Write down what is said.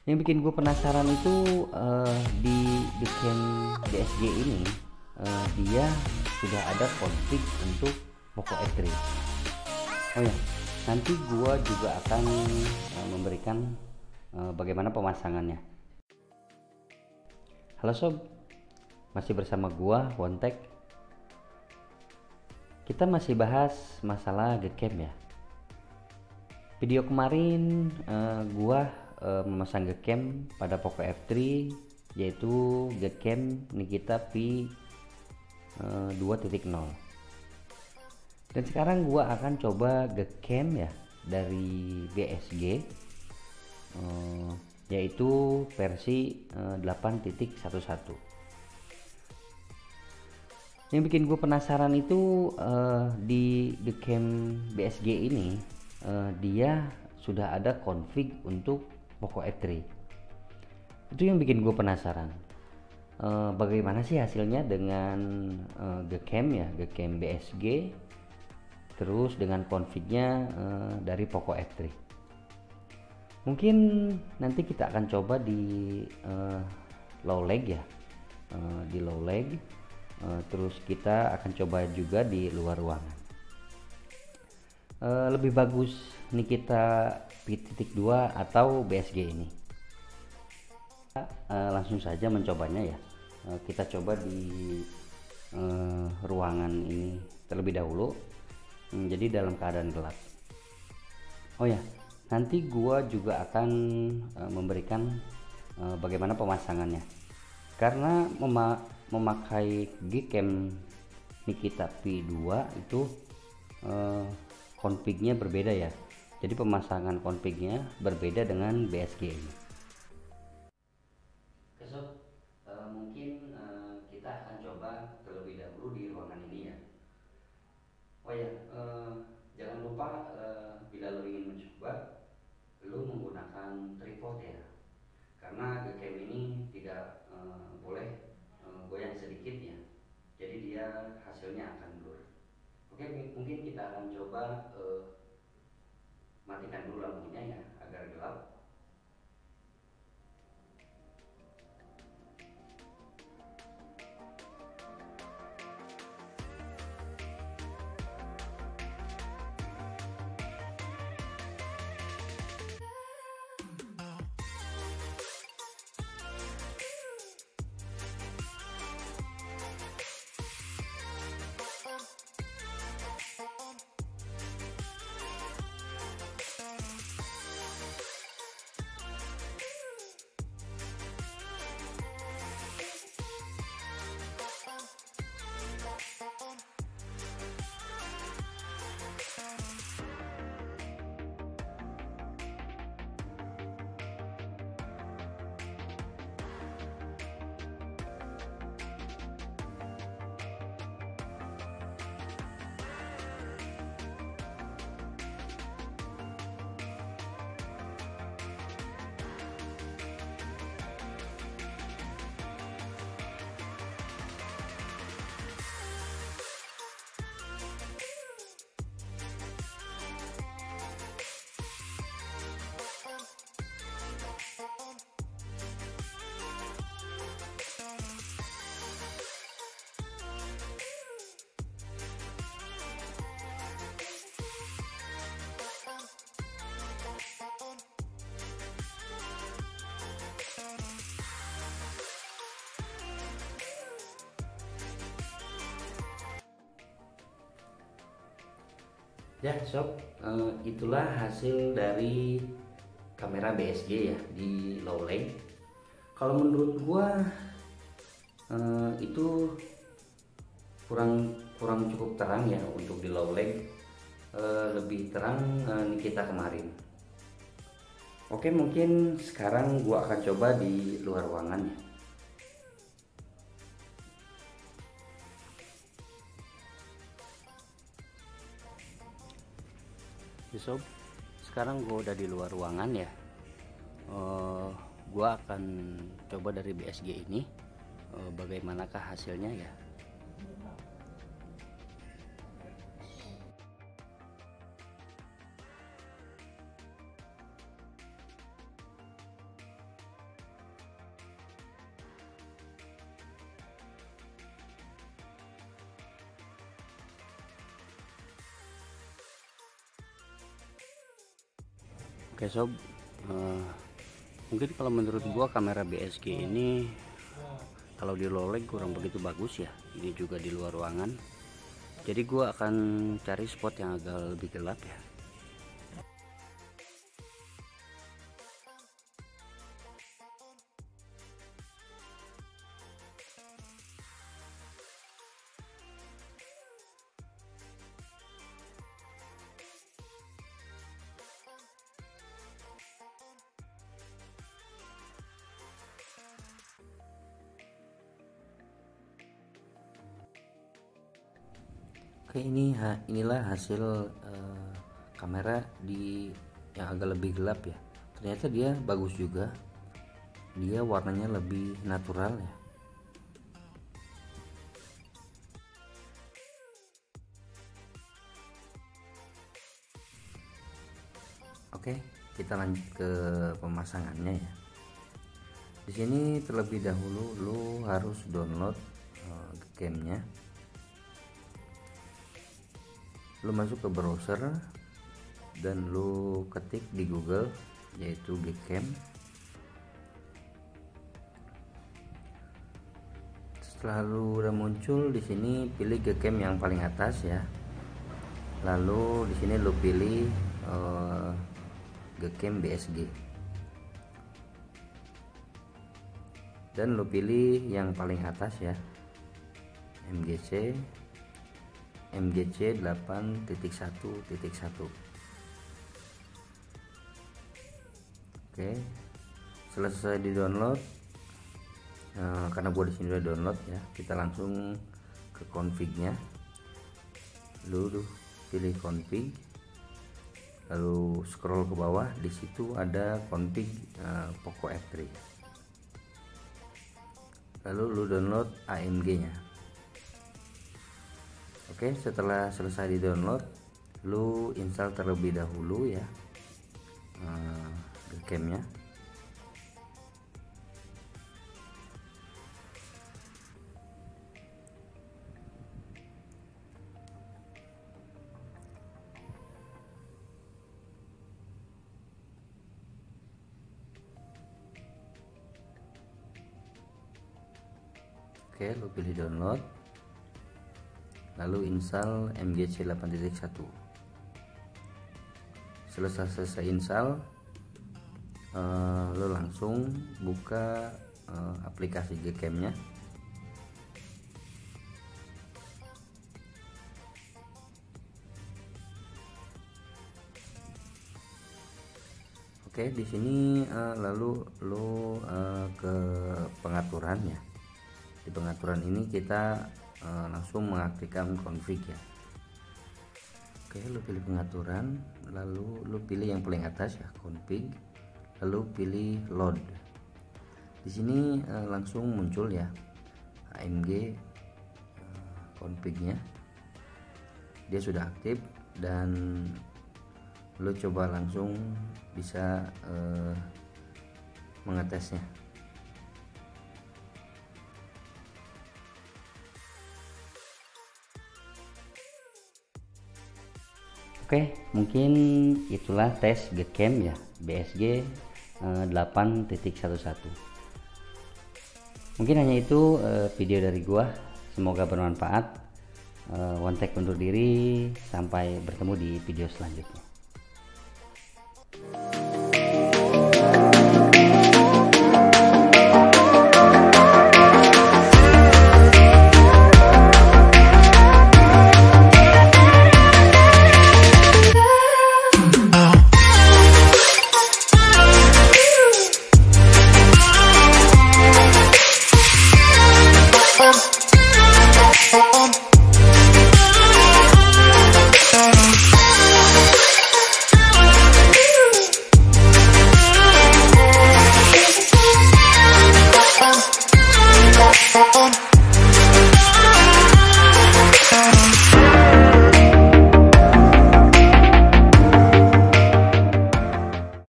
Yang bikin gue penasaran itu di game BSG ini dia sudah ada konflik untuk Poco F3. Oh ya, nanti gue juga akan memberikan bagaimana pemasangannya. Halo sob, masih bersama gue Wontek. Kita masih bahas masalah Gcam ya. Video kemarin gua memasang Gcam pada Poco F3, yaitu Gcam Nikita P 2.0. Dan sekarang gua akan coba Gcam ya dari BSG, yaitu versi 8.11. Yang bikin gue penasaran itu di Gcam BSG ini dia sudah ada config untuk Poco F3. Itu yang bikin gue penasaran. Bagaimana sih hasilnya dengan Gcam ya, Gcam BSG, terus dengan confignya dari Poco F3. Mungkin nanti kita akan coba di low lag ya, di low lag. Terus kita akan coba juga di luar ruangan. Lebih bagus Nikita P.2 atau BSG ini. Langsung saja mencobanya ya. Kita coba di ruangan ini terlebih dahulu. Jadi dalam keadaan gelap. Oh ya, nanti gua juga akan memberikan bagaimana pemasangannya. Karena memakai Gcam Nikita P2 itu confignya berbeda ya. Jadi pemasangan confignya berbeda dengan BSG ini. Oke sob, mungkin kita akan coba terlebih dahulu di ruangan ini ya. Oh ya, jangan lupa bila lo ingin mencoba, lo menggunakan tripod ya. Karena Gcam ini tidak boleh goyang sedikit ya, jadi dia hasilnya akan blur. Oke, mungkin kita akan coba matikan dulu lampunya ya agar gelap. Ya sob, itulah hasil dari kamera BSG ya di low lag. Kalau menurut gua itu kurang cukup terang ya untuk di low lag. Lebih terang Nikita kemarin. Oke, mungkin sekarang gua akan coba di luar ruangan ya. Sob, sekarang gue udah di luar ruangan ya. Gue akan coba dari BSG ini bagaimanakah hasilnya ya. Oke sob, mungkin kalau menurut gua kamera BSG ini kalau di low light kurang begitu bagus ya. Ini juga di luar ruangan, jadi gua akan cari spot yang agak lebih gelap ya. Oke, inilah hasil kamera yang agak lebih gelap ya. Ternyata dia bagus juga. Dia warnanya lebih natural ya. Oke, kita lanjut ke pemasangannya ya. Di sini terlebih dahulu lu harus download gamenya. Lu masuk ke browser dan lu ketik di Google yaitu Gcam. Setelah lu udah muncul di sini, pilih Gcam yang paling atas ya. Lalu di sini lu pilih Gcam BSG dan lu pilih yang paling atas ya, MGC 8.1.1. Oke, selesai di download. Karena gue di sini udah download ya, kita langsung ke config-nya. Lu pilih config, lalu scroll ke bawah. Di situ ada config Poco F3. Lalu lu download AMG-nya. Oke, setelah selesai di download, lu install terlebih dahulu ya Gcam-nya. Oke, lu pilih download, lalu install MGC 8.1. Selesai install, lo langsung buka aplikasi Gcam-nya. Oke, di sini lalu lo ke pengaturan ya. Di pengaturan ini kita langsung mengaktifkan config ya. Oke, lu pilih pengaturan, lalu lu pilih yang paling atas ya, config, lalu pilih load. Di sini langsung muncul ya AMG config-nya. Dia sudah aktif dan lu coba langsung bisa mengetesnya. Oke, mungkin itulah tes Gcam ya BSG 8.11. Mungkin hanya itu video dari gua. Semoga bermanfaat. One Tech undur diri, sampai bertemu di video selanjutnya.